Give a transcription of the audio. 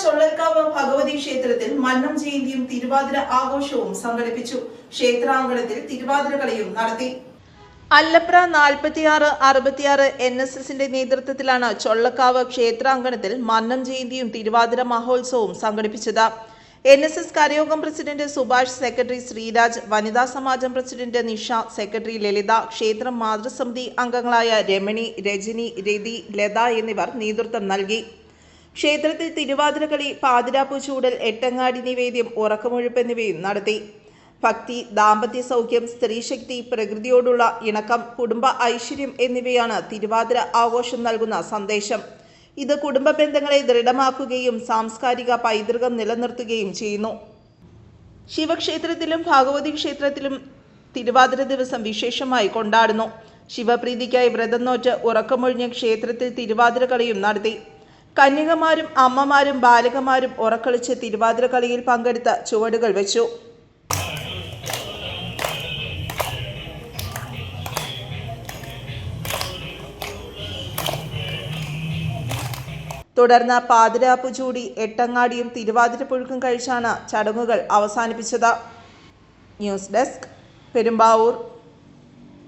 ചൊള്ളൽക്കാവ് ഭഗവതി ക്ഷേത്രത്തിൽ മന്നം ജയന്തിയും തിരുവാതിര ആഘോഷവും സംഘടിപ്പിച്ചു. ക്ഷേത്രാങ്കണത്തിൽ തിരുവാതിര കളിയും നടത്തി. അല്ലപ്ര 4666 NSSന്റെ നേതൃത്വത്തിലാണ് ചൊള്ളക്കാവ് ക്ഷേത്രാങ്കണത്തിൽ മന്നം ജയന്തിയും തിരുവാതിര മഹോത്സവവും സംഘടിപ്പിച്ചത്. NSS കരയോഗം പ്രസിഡന്റ് സുഭാഷ്, സെക്രട്ടറി ശ്രീരാജ്, വനിതാ സമാജം പ്രസിഡന്റ് നിഷ, സെക്രട്ടറി ലളിത, ക്ഷേത്രം മാതൃസമിതി അംഗങ്ങളായ രമണി, രജനി, രതി, ലത എന്നിവർ നേതൃത്വം നൽകി. ക്ഷേത്രത്തിൽ തിരുവാതിരക്കളി, പാതിരാപ്പൂ ചൂടൽ, എട്ടങ്ങാടി നിവേദ്യം, ഉറക്കമൊഴുപ്പ് എന്നിവയും നടത്തി. ഭക്തി, ദാമ്പത്യ സൗഖ്യം, സ്ത്രീശക്തി, പ്രകൃതിയോടുള്ള ഇണക്കം, കുടുംബ ഐശ്വര്യം എന്നിവയാണ് തിരുവാതിര ആഘോഷം നൽകുന്ന സന്ദേശം. ഇത് കുടുംബ ബന്ധങ്ങളെ ദൃഢമാക്കുകയും സാംസ്കാരിക പൈതൃകം നിലനിർത്തുകയും ചെയ്യുന്നു. ശിവക്ഷേത്രത്തിലും ഭഗവതി ക്ഷേത്രത്തിലും തിരുവാതിര ദിവസം വിശേഷമായി കൊണ്ടാടുന്നു. ശിവപ്രീതിക്കായി വ്രതം നോറ്റ് ഉറക്കമൊഴിഞ്ഞ് ക്ഷേത്രത്തിൽ തിരുവാതിര കളിയും നടത്തി. കന്യകമാരും അമ്മമാരും ബാലകമാരും ഉറക്കളിച്ച് തിരുവാതിര കളിയിൽ പങ്കെടുത്ത ചുവടുകൾ വെച്ചു. തുടർന്ന് പാതിരാപ്പു ചൂടി എട്ടങ്ങാടിയും തിരുവാതിര പുഴുക്കും കഴിച്ചാണ് ചടങ്ങുകൾ അവസാനിപ്പിച്ചത്. News desk, Perumbavoor.